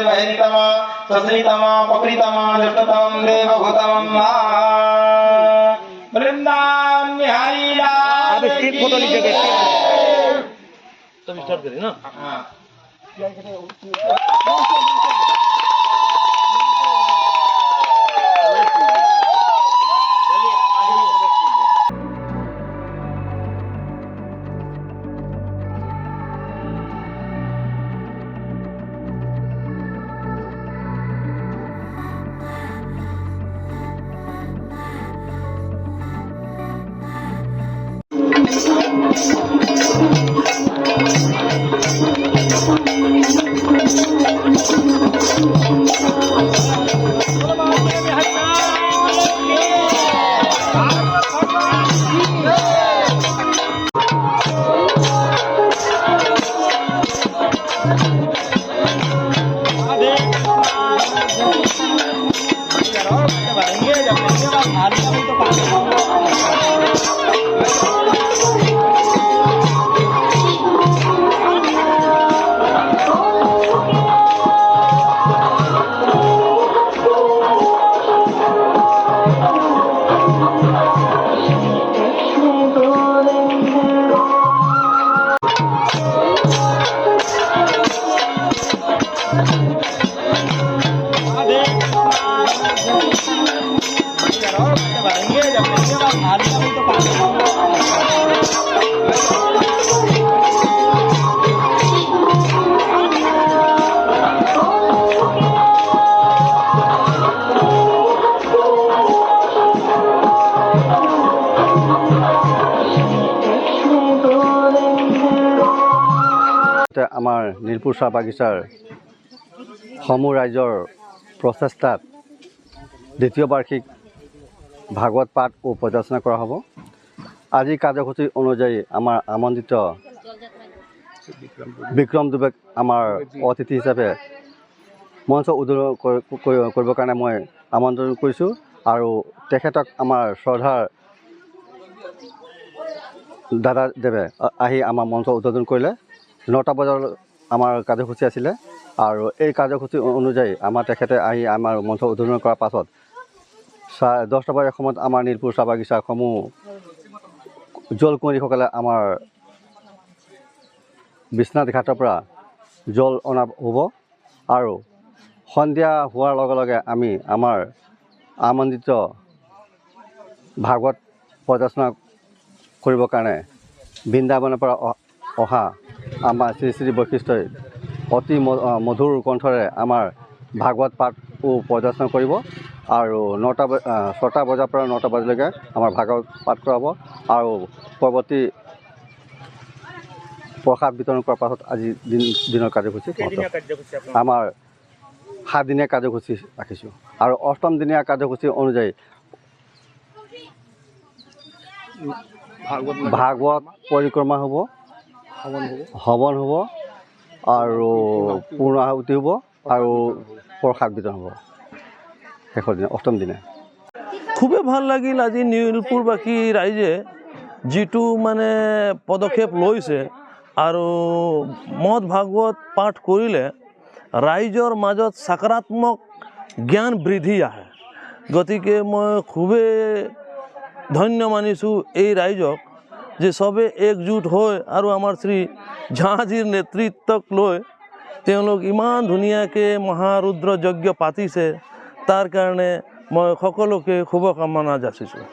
वैरितमा सश्रीतमा पकृतमा जष्टतम देवभूतम वृंदावन बिहारी लाल की photo लीजिए तब start करें ना। हाँ আমাৰ নীলপুৰ চাহ বাগিচাৰ সমূহ ৰাইজৰ প্ৰচেষ্টাত দ্বিতীয় বাৰ্ষিক ভাগৱত পাঠ ও পৰ্যালোচনা কৰা হ'ব। আজি কাৰ্যসূচী অনুযায়ী আমাৰ আমন্ত্ৰিত বিক্ৰম দুবেক আমাৰ অতিথি হিচাপে মঞ্চ উদ্বোধন কৰিবৰ কাৰণে মই আমন্ত্ৰণ কৰিছোঁ আৰু তেখেতক আমাৰ শ্ৰদ্ধাৰ দাদাদেৱে আহি আমাৰ মঞ্চ উদ্বোধন কৰিলে। 9টা বজাৰ আমাৰ কাৰ্যসূচী আছিলে আৰু এই কাৰ্যসূচী অনুযায়ী আমাৰ তেখেতে আহি আমাৰ মঞ্চ উদ্বোধন কৰাৰ পাছত 10টা বজাৰ সময়ত আমাৰ নীলপুৰ চাহ বাগিচাসমূহ জল কুঁৱৰীসকলে আমাৰ বিশ্বনাথ ঘাটৰ পৰা জল অনা হ'ব আৰু সন্ধিয়া হোৱাৰ লগে লগে আমি আমাৰ আমন্ত্ৰিত ভাগৱত পৰ্যালোচনা কৰিবৰ কাৰণে বৃন্দাবনৰ পৰা অহা আমাৰ শ্ৰী শ্ৰী বৈশিষ্ট্যই অতি মধুৰ কণ্ঠৰে আমাৰ ভাগৱত পাঠ ও পৰ্যালোচনা কৰিব আৰু 6টা বজাৰ পৰা 9টা বজালৈকে আমাৰ ভাগৱত পাঠ কৰাব আৰু পৰৱৰ্তী প্ৰসাদ বিতৰণ কৰাৰ পাছত আজি দিনৰ কাৰ্যসূচী আমাৰ 7 দিনীয়া কাৰ্যসূচী ৰাখিছোঁ আৰু 8ম দিনীয়া কাৰ্যসূচী অনুযায়ী ভাগৱত পৰিক্ৰমা হ'ব, হৱন হ'ব আৰু পূৰ্ণ আহুতি হ'ব আৰু প্ৰসাদ বিতৰণ হ'ব শেষৰ দিনা 8ম দিনা। খুবেই ভাল লাগিল আজি নীলপুৰবাসী ৰাইজে যিটো মানে পদক্ষেপ লৈছে আৰু মদ ভাগৱত পাঠ কৰিলে ৰাইজৰ মাজত সকাৰাত্মক জ্ঞান বৃদ্ধি আহে। গতিকে মই খুবেই ধন্য মানিছোঁ এই ৰাইজক যে চবে একজুট হৈ আৰু আমাৰ শ্ৰী ঝাঁজীৰ নেতৃত্বক লৈ তেওঁলোক ইমান ধুনীয়াকৈ মহাৰুদ্ৰ যজ্ঞ পাতিছে। তাৰ কাৰণে মই সকলোকে শুভকামনা যাচিছোঁ।